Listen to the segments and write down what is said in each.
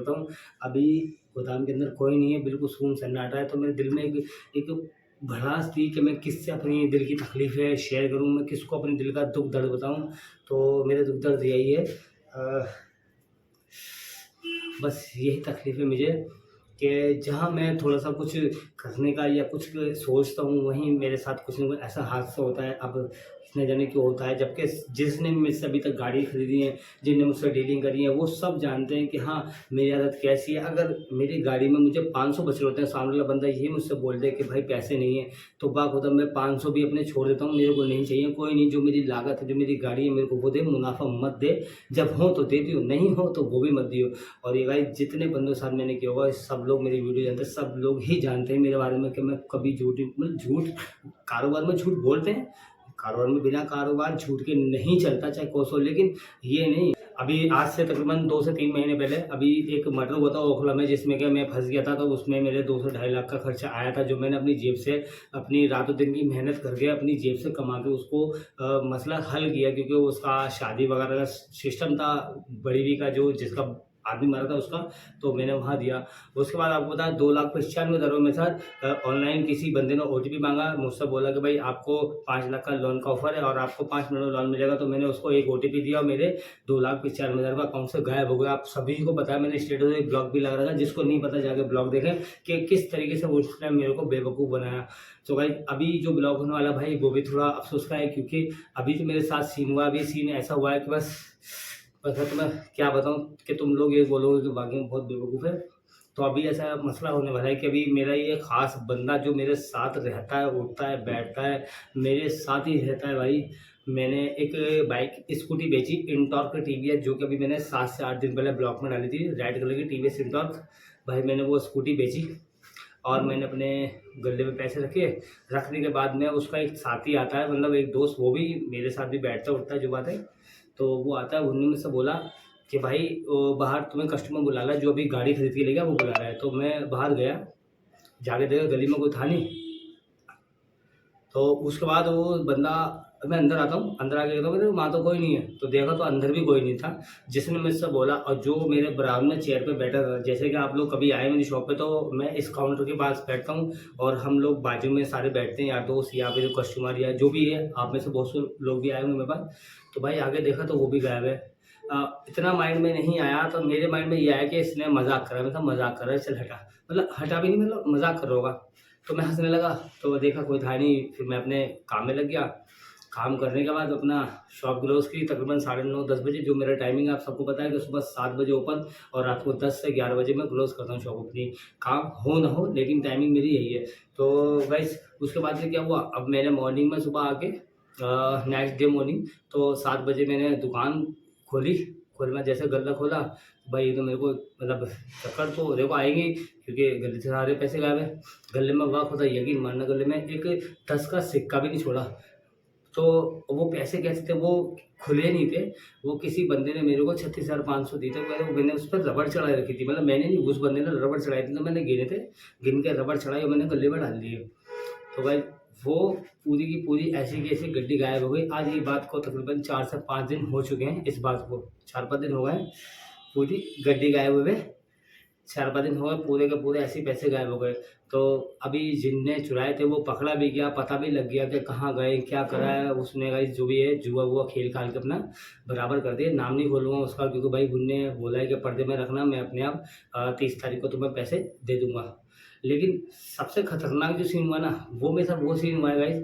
बताऊँ, अभी गोदाम के अंदर कोई नहीं है, बिल्कुल सुन-सन्नाटा है। तो मेरे दिल में एक भड़ास थी कि मैं किससे अपनी दिल की तकलीफ़ें शेयर करूँ, मैं किसको अपने दिल का दुःख दर्द बताऊँ। तो मेरे दुःख दर्द यही है, बस यही तकलीफ़ है मुझे कि जहाँ मैं थोड़ा-सा कुछ करने का या कुछ सोचता हूँ, वहीं मेरे साथ कुछ न कुछ ऐसा हादसा होता है। अब किसने जाने क्यों होता है, जबकि जिसने मुझसे अभी तक गाड़ी खरीदी है, जिनने मुझसे डीलिंग करी है, वो सब जानते हैं कि हाँ, मेरी आदत कैसी है। अगर मेरी गाड़ी में मुझे 500 बच रहे होते हैं, सामने वाला बंदा ये मुझसे बोल दे कि भाई पैसे नहीं है, तो बाखुदा मैं 500 भी अपने छोड़ देता हूँ, मेरे को नहीं चाहिए। कोई नहीं, जो मेरी लागत है, जो मेरी गाड़ी है, मेरे को वो दे, मुनाफ़ा मत दे। जब हो तो दे दियो, नहीं हो तो वो भी मत दियो। और ये गाइस जितने बंदों के साथ मैंने किया होगा, सब लोग मेरी वीडियो जानते हैं, सब लोग ही जानते हैं मेरे बारे में कि मैं कभी झूठ कारोबार में झूठ बोलते हैं, कारोबार में बिना कारोबार झूठ के नहीं चलता, चाहे कुछ हो। लेकिन ये नहीं, अभी आज से तकरीबन 2 से 3 महीने पहले अभी एक मर्डर हुआ था ओखला में, जिसमें कि मैं फँस गया था। तो उसमें मेरे 2 से ढाई लाख का खर्चा आया था, जो मैंने अपनी जेब से, अपनी रातों दिन की मेहनत करके अपनी जेब से कमा के उसको मसला हल किया, क्योंकि उसका शादी वगैरह का सिस्टम था, बड़ी बीवी का, जो जिसका आदमी मरा था उसका, तो मैंने वहाँ दिया। उसके बाद आपको बताया 2,95,000 में सर ऑनलाइन किसी बंदे ने ओटीपी माँगा, मुझसे बोला कि भाई आपको 5 लाख का लोन का ऑफ़र है और आपको 5 मिनट में लोन मिलेगा। तो मैंने उसको एक ओटीपी दिया और मेरे 2,95,000 का अकाउंट से गायब हो गया। आप सभी को पता है, मैंने स्टेटस में ब्लॉग भी लगा रखा है, जिसको नहीं पता जाके ब्लॉग देखें कि किस तरीके से उसने मेरे को बेवकूफ़ बनाया। तो भाई अभी जो ब्लॉग होने वाला भाई, वो भी थोड़ा अफ़सोस का है, क्योंकि अभी जो मेरे साथ सीन हुआ, अभी सीन ऐसा हुआ है कि बस मैं तुम्हें क्या बताऊँ कि तुम लोग ये बोलोगे कि वाक़ई में बहुत बेवकूफ़ है। तो अभी ऐसा मसला होने वाला है कि अभी मेरा ये ख़ास बंदा जो मेरे साथ रहता है, उठता है, बैठता है, मेरे साथ ही रहता है भाई। मैंने एक बाइक स्कूटी बेची, इंटॉर्क टीवीएस, जो कि अभी मैंने 7 से 8 दिन पहले ब्लॉग में डाली थी, रेड कलर की टीवीएस इंटॉर्क। भाई मैंने वो स्कूटी बेची और मैंने अपने गले में पैसे रखे। रखने के बाद में उसका एक साथी आता है, मतलब एक दोस्त, वो भी मेरे साथ भी बैठता उठता है, जो बात है। तो वो आता है, उन्होंने मुझसे बोला कि भाई बाहर तुम्हें कस्टमर बुला रहा है, जो अभी गाड़ी खरीद के ले गया वो बुला रहा है। तो मैं बाहर गया, जाके देखा गली में कोई था नहीं। तो उसके बाद वो बंदा, मैं अंदर आता हूँ, अंदर आके देखता हूँ वहाँ तो कोई नहीं है। तो देखा तो अंदर भी कोई नहीं था, जिसने मुझसे बोला। और जो मेरे बराबर में चेयर पे बैठा था, जैसे कि आप लोग कभी आए मेरी शॉप पे, तो मैं इस काउंटर के पास बैठता हूँ और हम लोग बाजू में सारे बैठते हैं, यार दोस्त या फिर कस्टमर या जो भी है, आप में से बहुत से लोग भी आए होंगे मेरे पास। तो भाई आगे देखा तो वो भी गायब है। इतना माइंड में नहीं आया, तो मेरे माइंड में ये आया कि इसने मजाक करा। मैं कहा मजाक कर रहा है, चल हटा, मतलब हटा भी नहीं, मतलब मजाक कर रहा होगा। तो मैं हँसने लगा, तो देखा कोई था नहीं, फिर मैं अपने काम में लग गया। काम करने के बाद अपना शॉप क्लोज़ की तकरीबन 9:30-10 बजे, जो मेरा टाइमिंग आप सबको पता है कि सुबह 7 बजे ओपन और रात को 10 से 11 बजे मैं क्लोज़ करता हूँ शॉप अपनी। काम हो ना हो, लेकिन टाइमिंग मेरी यही है। तो गाइस उसके बाद से क्या हुआ, अब मैंने मॉर्निंग में सुबह आके नेक्स्ट डे मॉर्निंग, तो 7 बजे मैंने दुकान खोली। मैं जैसे गल्ला खोला, भाई तो मेरे को मतलब चक्कर तो देखो आएँगे, क्योंकि गले से सारे पैसे गायब हैं। गले में वाक़ होता है, यकीन मानना, गले में एक 10 का सिक्का भी नहीं छोड़ा। तो वो पैसे कैसे थे, वो खुले नहीं थे। वो किसी बंदे ने मेरे को 36,500 दिए थे। मैंने उस पर रबड़ चढ़ा रखी थी, मतलब मैंने नहीं, उस बंदे ने रबड़ चढ़ाई थी, तो मैंने गिने थे। गिन के रबड़ चढ़ाई और मैंने गले में डाल दिए। तो भाई वो पूरी की पूरी ऐसी की ऐसी गड्डी गायब हो गई। आज ये बात को तकरीबन 4 से 5 दिन हो चुके हैं, इस बात को 4-5 दिन हो गए हैं, पूरी गड्डी गायब हुए। 4-5 दिन हो गए, पूरे के पूरे ऐसे ही पैसे गायब हो गए। तो अभी जिनने चुराए थे वो पकड़ा भी गया, पता भी लग गया कि कहाँ गए, क्या करा है उसने। गाइस जो भी है जुआ-वुआ खेल-खाल के अपना बराबर कर दिए। नाम नहीं खोलूँगा उसका, क्योंकि भाई उनने बोला है कि पर्दे में रखना, मैं अपने आप 30 तारीख को तुम्हें पैसे दे दूँगा। लेकिन सबसे खतरनाक जो सीन हुआ ना, वो मेरे साथ वो सीन हुआ है गाइस,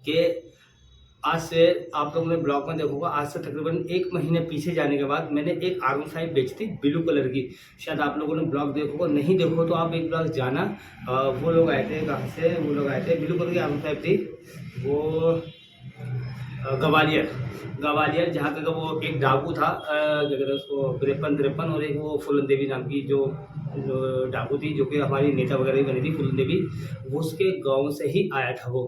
कि आज से आप लोगों ने ब्लॉग में देखा होगा, आज से तकरीबन 1 महीने पीछे जाने के बाद मैंने एक R15 बेची थी ब्लू कलर की। शायद आप लोगों ने ब्लॉग देखा होगा, नहीं देखा हो तो आप एक बार जाना। वो लोग आए थे, कहाँ से वो लोग आए थे, ब्लू कलर की R15 थी वो, ग्वालियर। ग्वालियर जहाँ का वो एक डाकू था, क्या कहते हैं उसको, तिरपन, और एक वो फूलन देवी नाम की जो डाकू थी, जो कि हमारी नेता वगैरह भी बनी थी, फूलन देवी। वो उसके गाँव से ही आया था वो,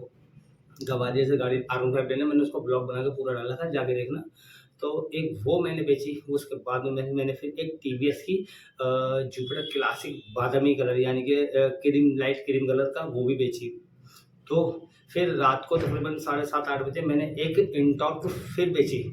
ग्वालियर से गाड़ी R15 लेने। मैंने उसको ब्लॉग बना के पूरा डाला था, जाके देखना। तो एक वो मैंने बेची। उसके बाद में मैंने फिर एक टीवीएस की जुपिटर क्लासिक बादामी कलर, यानी कि क्रीम, लाइट क्रीम कलर का, वो भी बेची। तो फिर रात को तकरीबन 7:30-8 बजे मैंने एक इंटॉर्क फिर बेची।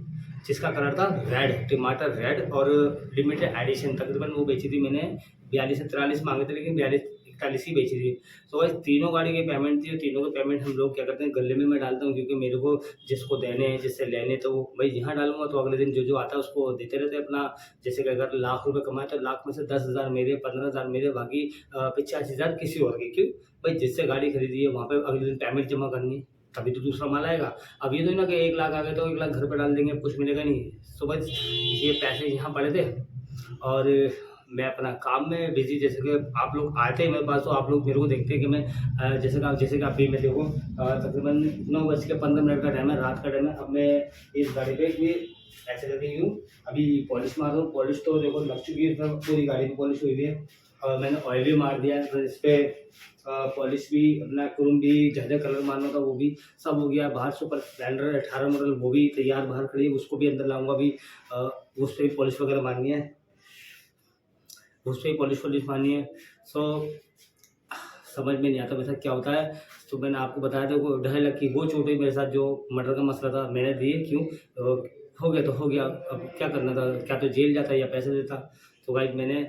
जिसका कलर था रेड, टमाटर रेड और लिमिटेड एडिशन, तकरीबन वो बेची थी मैंने 42 से 43 मांगे थे, लेकिन 42 41 ही बेची थी। तो भाई तीनों गाड़ी की पेमेंट थी, और तीनों के पेमेंट हम लोग क्या करते हैं गले में मैं डालता हूँ, क्योंकि मेरे को जिसको देने हैं जिससे लेने, तो भाई यहाँ डालूंगा तो अगले दिन जो जो आता है उसको देते रहते हैं अपना। जैसे कि अगर लाख रुपए कमाए तो लाख में से 10,000 मेरे, 15,000 मेरे, बाकी 85,000 किसी और के। क्यों भाई, जिससे गाड़ी खरीदी है वहाँ पे अगले दिन पेमेंट जमा करनी है, तभी तो दूसरा माल आएगा। अब ये तो ना कि 1 लाख आ गए तो 1 लाख घर पे डाल देंगे, कुछ मिलेगा नहीं। तो बस ये पैसे यहाँ पड़े थे, और मैं अपना काम में बिजी, जैसे कि आप लोग आते हैं मेरे पास तो आप लोग मेरे को देखते हैं कि मैं जैसे कि अभी मैं देखो तकरीबन 9:15 का टाइम है, रात का टाइम है। अब मैं इस गाड़ी पे ये ऐसे करके यूँ अभी पॉलिश मार रहा हूँ। पॉलिश तो देखो लग चुकी है, इसमें पूरी गाड़ी की पॉलिश हुई है, और मैंने ऑयल भी मार दिया है। तो इस पर पॉलिश भी, अपना क्रोम भी, जहाँ कलर मारना था वो भी सब हो गया। बाहर सुपर स्प्लेंडर 18 मॉडल वो भी तैयार बाहर खड़ी है, उसको भी अंदर लाऊंगा अभी, उस पर भी पॉलिश वगैरह मारनी है, उस पर पॉलिश वॉलिश मारनी है। सो समझ में नहीं आता वैसा क्या होता है। तो मैंने आपको बताया था वो 2.5 लाख की वो चोट हुई मेरे साथ, जो मर्डर का मसला था मैंने दिए। क्यों हो गया तो हो गया, अब क्या करना था, क्या तो जेल जाता या पैसे देता। तो गाइस मैंने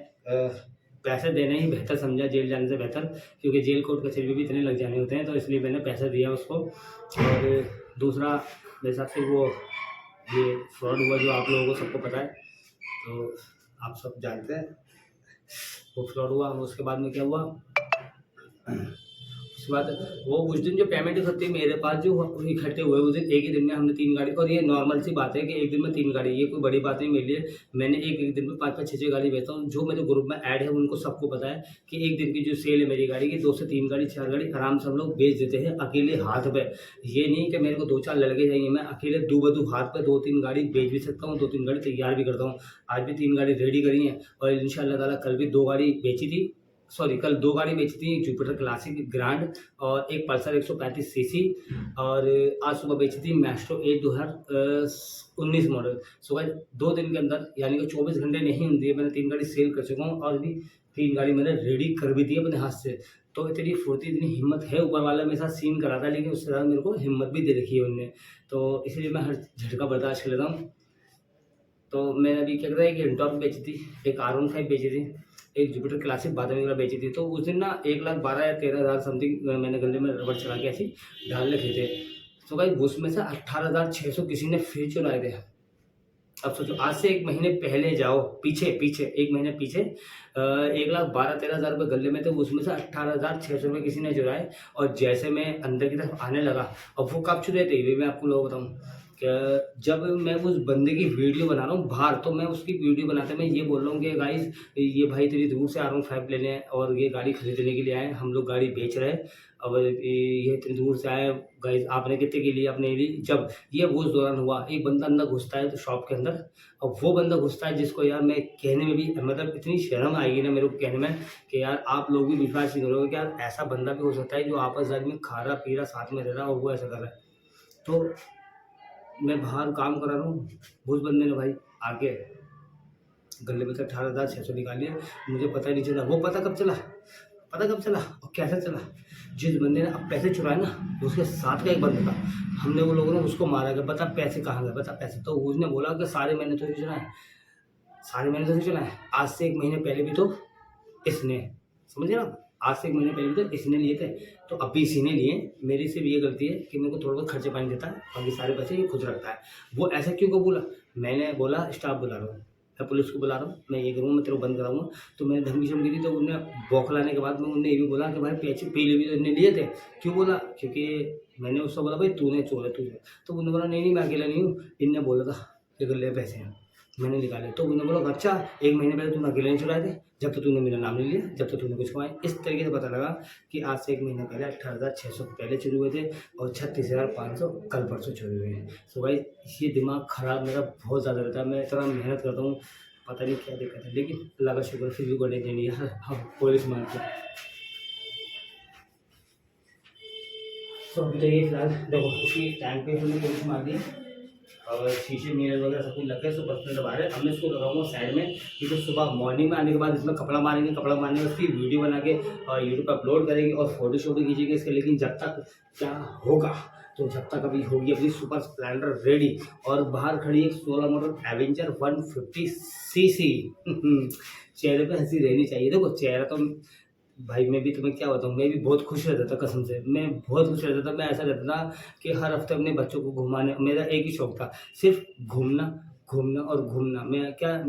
पैसे देना ही बेहतर समझा जेल जाने से बेहतर, क्योंकि जेल कोर्ट कचहरी में भी इतने लग जाने होते हैं, तो इसलिए मैंने पैसा दिया उसको। और दूसरा मेरे साथ फिर वो ये फ्रॉड हुआ जो आप लोगों को सबको पता है, तो आप सब जानते हैं वो फ्रॉड हुआ। उसके बाद में क्या हुआ, उसके बाद वो उस दिन जो पेमेंट इकट्ठी मेरे पास जो इकट्ठे हुए उस दिन, एक ही दिन में हमने 3 गाड़ी, और ये नॉर्मल सी बात है कि एक दिन में 3 गाड़ी, ये कोई बड़ी बात नहीं मेरे लिए। मैंने एक दिन में 5-5, 6-6 गाड़ी बेचता हूँ। जो मेरे ग्रुप में ऐड है उनको सबको पता है कि एक दिन की जो सेल है मेरी गाड़ी की 2 से 3 गाड़ी, 4 गाड़ी आराम से हम लोग बेच देते हैं अकेले हाथ पे। ये नहीं कि मेरे को 2-4 लड़के चाहिए, मैं अकेले दूबदू हाथ पे 2-3 गाड़ी बेच भी सकता हूँ, 2-3 गाड़ी तैयार भी करता हूँ। आज भी 3 गाड़ी रेडी करी हैं, और इंशाल्लाह ताला कल भी 2 गाड़ी बेची थी, सॉरी कल 2 गाड़ी बेची थी, एक जुपिटर क्लासिक ग्रैंड और एक पल्सर 135 सीसी, और आज सुबह बेची थी मैस्ट्रो 1 2019 मॉडल। सो गाइस 2 दिन के अंदर, यानी कि 24 घंटे नहीं होती है, मैंने 3 गाड़ी सेल कर चुका हूँ, और भी 3 गाड़ी मैंने रेडी कर भी दी अपने हाथ से। तो इतनी फुर्ती, इतनी हिम्मत है, ऊपर वाला मेरे साथ सीन करा था, लेकिन उससे ज़्यादा मेरे को हिम्मत भी दे रखी है उनने, तो इसलिए मैं हर झटका बर्दाश्त कर लेता हूँ। तो मैंने अभी क्या कहता है, एक इंटॉर्क बेची थी, एक R15 बेची थी, एक जुपिटर क्लासिक बादामी वाला बेची थी। तो उस दिन ना 1,12,000 या 13,000 समथिंग मैंने गले में रबड़ चला के ऐसी डाल रखे थे। तो भाई उसमें से 18,600 किसी ने फिर चुराए थे। अब सोचो, आज से 1 महीने पहले जाओ, पीछे 1 महीने पीछे 1,12,000-13,000 रुपये गले में थे, उसमें से 18,600 रुपये किसी ने चुराए। और जैसे मैं अंदर की तरफ आने लगा, अब वो कब चुराए थे ये मैं आपको लोग बताऊँ। जब मैं उस बंदे की वीडियो बना रहा हूँ बाहर, तो मैं उसकी वीडियो बनाते मैं ये बोल रहा हूँ कि गाइस ये भाई इतनी दूर से R15 लेने हैं और ये गाड़ी खरीदने के लिए आए, हम लोग गाड़ी बेच रहे हैं, अब ये इतनी दूर से आए गाइस, आपने कितने की ली, आपने ली। जब ये वो उस दौरान हुआ, एक बंदा अंदर घुसता है तो शॉप के अंदर, और वो बंदा घुसता है जिसको यार मैं कहने में भी मतलब इतनी शर्म आएगी ना मेरे को कहने में कि यार आप लोग भी विश्वास नहीं करोगे कि यार ऐसा बंदा भी हो सकता है जो आपस में खा रहा पी रहा साथ में रह रहा और वो ऐसा कर रहा है। तो मैं बाहर काम कर रहा हूँ, उस बंदे ने भाई आके गले में से 18,600 निकाल लिया, मुझे पता ही नहीं चला। वो पता कब चला और कैसे चला, जिस बंदे ने अब पैसे चुराए ना उसके साथ का एक बंदा था, हमने वो लोगों ने उसको मारा कि बता पैसे कहाँ गए, बता पैसे। तो उसने बोला कि सारे मैंने तो नहीं चुराए, आज से 1 महीने पहले भी तो इसने, समझे ना, आज से 1 महीने पहले भी तो इसने लिए थे, तो अभी इसी ने लिए। मेरी सिर्फ ये गलती है कि मेरे को थोड़ा बहुत खर्चे पानी देता है, बाकी सारे पैसे ये खुद रखता है। वो ऐसा क्यों को बोला, मैंने बोला स्टाफ बुला रहा हूँ, मैं पुलिस को बुला रहा हूँ, मैं ये करूँगा, मैं तेरे को बंद कराऊंगा। तो मैंने धमकी चमकी दी, तो उन्हें बौखलाने के बाद में उन्होंने ये भी बोला कि भाई पैसे पहले भी तो इन्हें लिए थे। क्यों बोला, क्योंकि मैंने उसको बोला भाई तूने चोर है तुझे, तो उन्होंने बोला नहीं मैं अकेला नहीं हूँ, इनने बोला था कि ले पैसे हैं, मैंने निकाले। तो उन्होंने बोला अच्छा 1 महीने पहले तूने अकेले नहीं चुराए थे, जब तक तूने मेरा नाम नहीं लिया, जब तक तूने कुछ कमाया। इस तरीके से पता लगा कि आज से 1 महीने पहले 18,600 पहले चोरी हुए थे और 36,500 कल परसों चोरी हुए हैं। तो भाई ये दिमाग ख़राब मेरा बहुत ज़्यादा रहता है, मैं इतना मेहनत करता हूँ, पता नहीं क्या दिक्कत है, लेकिन अल्लाह का शुक्र फिर भी बड़े नहीं लिया हम पुलिस मान के। तो अभी तो ये फिलहाल देखो इसकी टैंक पे हमने पुलिस मार दी और शीशे मिरर वगैरह सब कुछ लग गया, सुपर स्प्लेंडर बाहर है। अब मैं इसको लगाऊंगा साइड में, क्योंकि सुबह मॉर्निंग में आने के बाद इसमें कपड़ा मारेंगे, कपड़ा मारने के बाद उसकी वीडियो बना के यूट्यूब पर अपलोड करेंगे और फोटो शूट खींचेंगे इसके। लेकिन जब तक क्या होगा तो जब तक अभी होगी अपनी सुपर स्प्लेंडर रेडी, और बाहर खड़ी एक 16 मॉडल एवेंजर 150 सीसी। चेहरे पे हंसी रहनी चाहिए। देखो चेहरा तो भाई, मैं भी तुम्हें क्या बताऊँ, मैं भी बहुत खुश रहता था, कसम से मैं बहुत खुश रहता था। मैं ऐसा रहता था कि हर हफ्ते अपने बच्चों को घुमाने, मेरा एक ही शौक था, सिर्फ घूमना घूमना और घूमना। मैं क्या,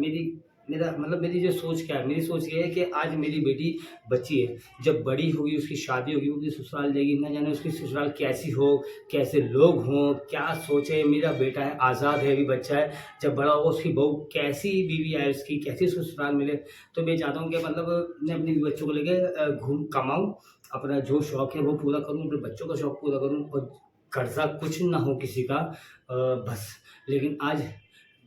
मेरा मतलब मेरी जो सोच क्या है, मेरी सोच ये है कि आज मेरी बेटी बच्ची है, जब बड़ी होगी उसकी शादी होगी, वो अपनी ससुराल जाएगी, ना जाने उसकी ससुराल कैसी हो, कैसे लोग हों, क्या सोचे। मेरा बेटा है, आज़ाद है, अभी बच्चा है, जब बड़ा होगा उसकी बहू कैसी बीवी आए उसकी, कैसी ससुराल मिले। तो मैं चाहता हूँ कि मतलब मैं अपने बच्चों को लेके घूम कमाऊँ, अपना जो शौक है वो पूरा करूँ, अपने बच्चों का शौक पूरा करूँ, और कर्जा कुछ ना हो किसी का, बस। लेकिन आज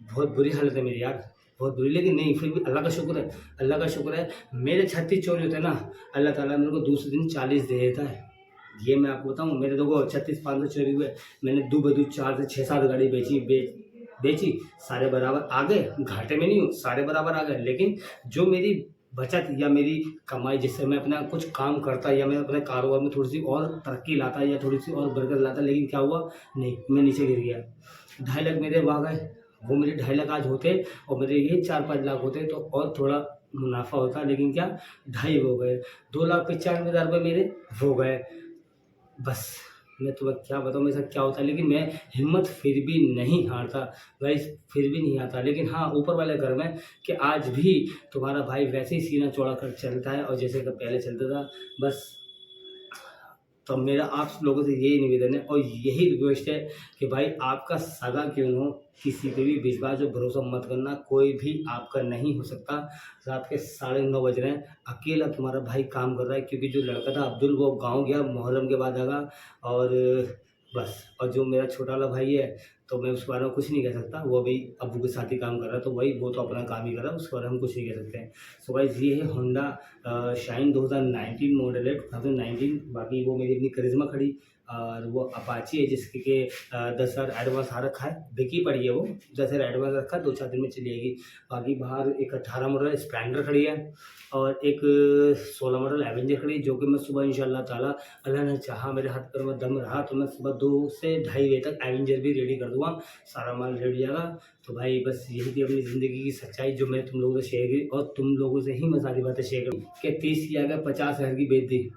बहुत बुरी हालत है मेरी यार, बहुत बुरी। लेकिन नहीं, फिर भी अल्लाह का शुक्र है, अल्लाह का शुक्र है। मेरे 36 चोरी होते हैं ना, अल्लाह ताला मेरे को दूसरे दिन 40 दे देता है। ये मैं आपको बताऊँ, मेरे देखो 36-500 चोरी हुए, मैंने दूबदू 4 से 6-7 गाड़ी बेची, सारे बराबर आ गए, घाटे में नहीं हूँ, सारे बराबर आ गए। लेकिन जो मेरी बचत या मेरी कमाई, जिससे मैं अपना कुछ काम करता या मैं अपने कारोबार में थोड़ी सी और तरक्की लाता या थोड़ी सी और बरकत लाता, लेकिन क्या हुआ, नहीं, मैं नीचे गिर गया। 2.5 लाख मेरे वहाँ गए, वो मेरे 2.5 लाख आज होते और मेरे ये 4-5 लाख होते तो और थोड़ा मुनाफा होता, लेकिन क्या, 2.5 हो गए। 2,95,000 रुपये मेरे हो गए। बस मैं तुम्हें क्या बताऊँ मेरे साथ क्या होता है, लेकिन मैं हिम्मत फिर भी नहीं हारता गाइस, फिर भी नहीं हारता। लेकिन हाँ, ऊपर वाले घर में कि आज भी तुम्हारा भाई वैसे ही सीना चौड़ा कर चलता है और जैसे कि पहले चलता था, बस। तो मेरा आप लोगों से यही निवेदन है और यही रिक्वेस्ट है कि भाई आपका सगा क्यों हो, किसी पे भी विश्वास और भरोसा मत करना, कोई भी आपका नहीं हो सकता। रात के 9:30 बज रहे हैं, अकेला तुम्हारा भाई काम कर रहा है, क्योंकि जो लड़का था अब्दुल वो गाँव गया, मुहर्रम के बाद आएगा, और बस। और जो मेरा छोटा वाला भाई है, तो मैं उसके बारे में कुछ नहीं कह सकता, वो अभी अब्बू के साथ ही काम कर रहा है, तो वही वो तो अपना काम ही कर रहा है, उसके बारे में हम कुछ नहीं कह सकते हैं। सो गाइस, ये है होंडा शाइन 2019 मॉडल है, 2019। बाकी वो मेरी अपनी करिश्मा खड़ी, और वो अपाची है जिसके कि 10,000 एडवांस आ रखा है, बिकी पड़ी है वो, 10,000 एडवांस रखा है, 2-4 दिन में चली जाएगी। बाकी बाहर एक 18 मॉडल स्प्लेंडर खड़ी है और एक 16 मॉडल एवेंजर खड़ी है, जो कि मैं सुबह इंशाल्लाह ताला, अल्लाह ने चाहा, मेरे हाथ पैर में दम रहा तो मैं सुबह 2 से 2:30 बजे तक एवेंजर भी रेडी कर दूँगा, सारा माल रेडी जाएगा। तो भाई बस यही थी अपनी ज़िंदगी की सच्चाई जो मैंने तुम लोगों से शेयर की, और तुम लोगों से ही मैं सारी बातें शेयर करूँ कि 30 की जगह 50 हज़ार की बेच दी।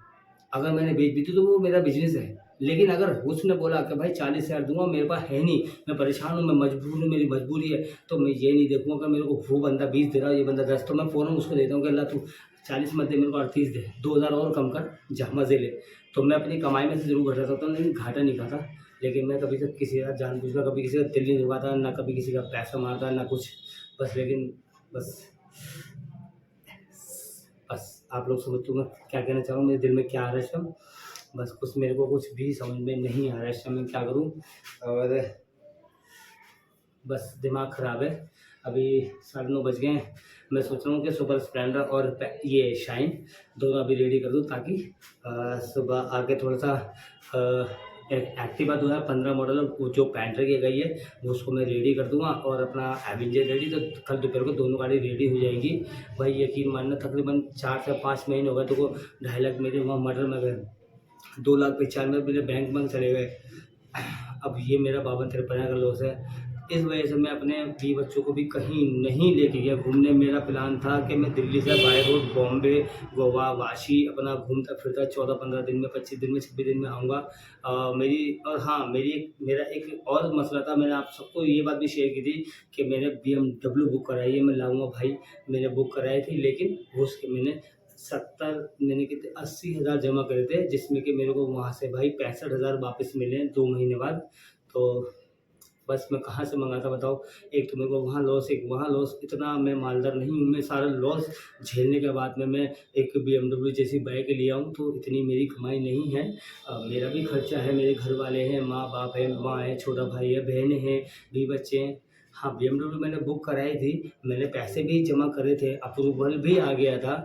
अगर मैंने बेच दी थी तो वो मेरा बिजनेस है, लेकिन अगर उसने बोला कि भाई 40,000 दूंगा, मेरे पास है नहीं, मैं परेशान हूँ, मैं मजबूर हूँ, मेरी मजबूरी है, तो मैं ये नहीं देखूंगा कि मेरे को वो बंदा 20 दे रहा है, ये बंदा 10, तो मैं फ़ौरन उसको देता हूँ कि अल्लाह तू 40 मत दे, मेरे को 38 दे, 2,000 और कम कर, जा मज़े ले। तो मैं अपनी कमाई में से ज़रूर घटा सकता हूँ, लेकिन घाटा नहीं खाता। लेकिन मैं कभी से किसी का जानबूझकर कभी किसी का दिल नहीं दुखाता, ना कभी किसी का पैसा मारता, ना कुछ, बस। लेकिन बस बस आप लोग समझ, मैं क्या कहना चाह रहा हूँ, मेरे दिल में क्या आ रहा है इस टाइम, बस कुछ मेरे को कुछ भी समझ में नहीं आ रहा है इस टाइम, मैं क्या करूँ, और बस दिमाग ख़राब है। अभी 9:30 बज गए हैं, मैं सोच रहा हूँ कि सुपर स्प्लेंडर और ये शाइन दोनों अभी रेडी कर दूँ, ताकि सुबह आके थोड़ा सा एक एक्टिवा 2015 मॉडल वो जो पैंटर की गई है, वो उसको मैं रेडी कर दूँगा, और अपना एवेंजर रेडी, तो कल दोपहर को दोनों गाड़ी रेडी हो जाएगी। भाई यकीन मानना, तकरीबन 4 से 5 महीने हो गए तो को 2.5 लाख मेरे वहाँ मर्डर में गए, 2,95,000 मेरे बैंक चले गए। अब ये मेरा 52-53 का लॉस है। इस वजह से मैं अपने बीवी बच्चों को भी कहीं नहीं लेके गया घूमने। मेरा प्लान था कि मैं दिल्ली से बाय रोड बॉम्बे, गोवा, वाशी अपना घूमता फिरता 14-15 दिन में, 25 दिन में, 26 दिन में आऊँगा। मेरी और हाँ, मेरा एक और मसला था, मैंने आप सबको ये बात भी शेयर की थी कि मैंने BMW बुक कराई है, मैं लाऊँगा भाई। मैंने बुक कराई थी, लेकिन वो उसके मैंने कितने 80,000 जमा करे थे, जिसमें कि मेरे को वहाँ से भाई 65,000 वापस मिले हैं 2 महीने बाद। तो बस मैं कहाँ से मंगाता बताओ, एक तो मेरे को वहाँ लॉस, एक वहाँ लॉस, इतना मैं मालदार नहीं हूँ। मैं सारा लॉस झेलने के बाद में मैं एक BMW जैसी बाइक लिया हूँ, तो इतनी मेरी कमाई नहीं है। मेरा भी खर्चा है, मेरे घर वाले हैं, माँ बाप है, माँ है, छोटा भाई है, बहनें हैं, भी बच्चे हैं। हाँ, BMW मैंने बुक कराई थी, मैंने पैसे भी जमा करे थे, अप्रूवल भी आ गया था,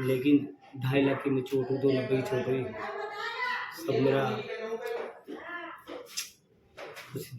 लेकिन 2.5 लाख की मैं चोट हुई, 2,90,000 की चोट हुई, सब मेरा कुछ